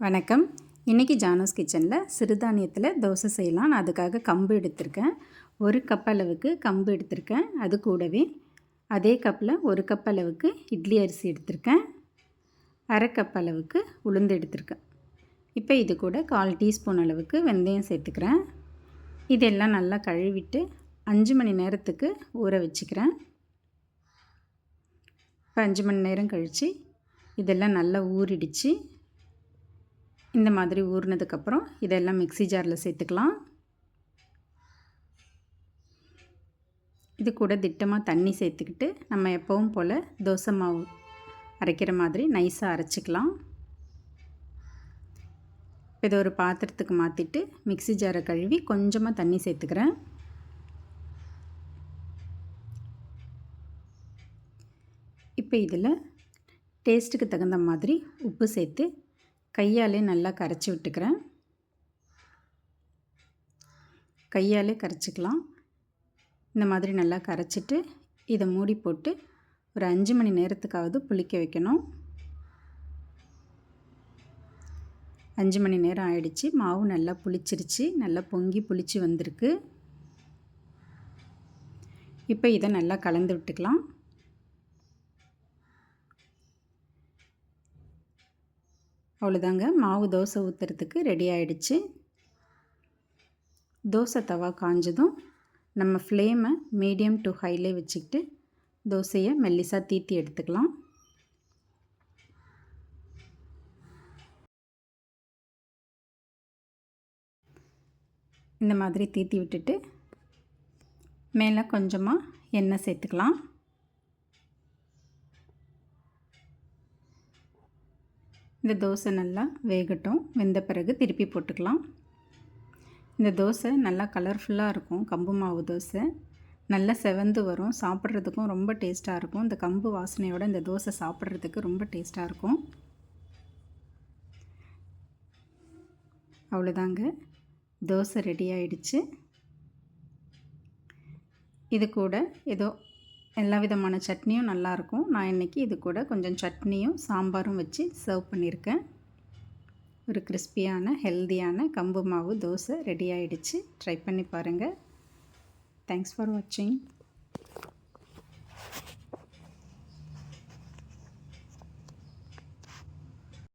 வணக்கம். இன்றைக்கி ஜானோஸ் கிச்சனில் சிறுதானியத்தில் தோசை செய்யலாம். நான் அதுக்காக கம்பு எடுத்திருக்கேன். 1 கப் அளவுக்கு கம்பு எடுத்திருக்கேன். அது கூடவே அதே கப்பில் 1 கப் அளவுக்கு இட்லி அரிசி எடுத்திருக்கேன். 1/2 கப் அளவுக்கு உளுந்து எடுத்திருக்கேன். இப்போ இது கூட 1/4 டீஸ்பூன் அளவுக்கு வெந்தயம் சேர்த்துக்கிறேன். இதெல்லாம் நல்லா கழுவிட்டு 5 மணி நேரத்துக்கு ஊற வச்சுக்கிறேன். இப்போ 5 மணி நேரம் கழித்து இதெல்லாம் நல்லா ஊறிடுச்சு. இந்த மாதிரி ஊறினதுக்கப்புறம் இதெல்லாம் மிக்ஸி ஜாரில் சேர்த்துக்கலாம். இது கூட திட்டமாக தண்ணி சேர்த்துக்கிட்டு நம்ம எப்பவும் போல் தோசை மாவு அரைக்கிற மாதிரி நைஸாக அரைச்சிக்கலாம். இதை ஒரு பாத்திரத்துக்கு மாற்றிட்டு மிக்ஸி ஜாரை கழுவி கொஞ்சமாக தண்ணி சேர்த்துக்கிறேன். இப்போ இதில் டேஸ்ட்டுக்கு தகுந்த மாதிரி உப்பு சேர்த்து கையாலே நல்லா கரைச்சி விட்டுக்கிறேன். கையாலே கரைச்சிக்கலாம். இந்த மாதிரி நல்லா கரைச்சிட்டு இதை மூடி போட்டு ஒரு 5 மணி நேரத்துக்காவது புளிக்க வைக்கணும். 5 மணி நேரம் ஆயிடுச்சு. மாவு நல்லா புளிச்சிருச்சு. நல்லா பொங்கி புளிச்சு வந்திருக்கு. இப்போ இதை நல்லா கலந்து விட்டுக்கலாம். அவ்வளோதாங்க, மாவு தோசை ஊற்றுறதுக்கு ரெடி ஆகிடுச்சு. தோசை தவா காஞ்சதும் நம்ம ஃப்ளேமை மீடியம் டு ஹைலே வச்சுக்கிட்டு தோசையை மெல்லிசாக தீத்தி எடுத்துக்கலாம். இந்த மாதிரி தீத்தி விட்டுட்டு மேலே கொஞ்சமாக எண்ணெய் சேர்த்துக்கலாம். இந்த தோசை நல்லா வேகட்டும். வெந்த பிறகு திருப்பி போட்டுக்கலாம். இந்த தோசை நல்லா கலர்ஃபுல்லாக இருக்கும். கம்பு மாவு தோசை நல்லா செவந்து வரும். சாப்பிட்றதுக்கும் ரொம்ப டேஸ்ட்டாக இருக்கும். இந்த கம்பு வாசனையோடு இந்த தோசை சாப்பிட்றதுக்கு ரொம்ப டேஸ்ட்டாக இருக்கும். அவ்வளோதாங்க, தோசை ரெடி ஆயிடுச்சு. இது கூட ஏதோ எல்லா விதமான சட்னியும் நல்லாயிருக்கும். நான் இன்றைக்கி இது கூட கொஞ்சம் சட்னியும் சாம்பாரும் வச்சு சர்வ் பண்ணியிருக்கேன். ஒரு கிறிஸ்பியான ஹெல்தியான கம்பு மாவு தோசை ரெடி ஆகிடுச்சு. ட்ரை பண்ணி பாருங்கள். தேங்க்ஸ் ஃபார் வாட்சிங்.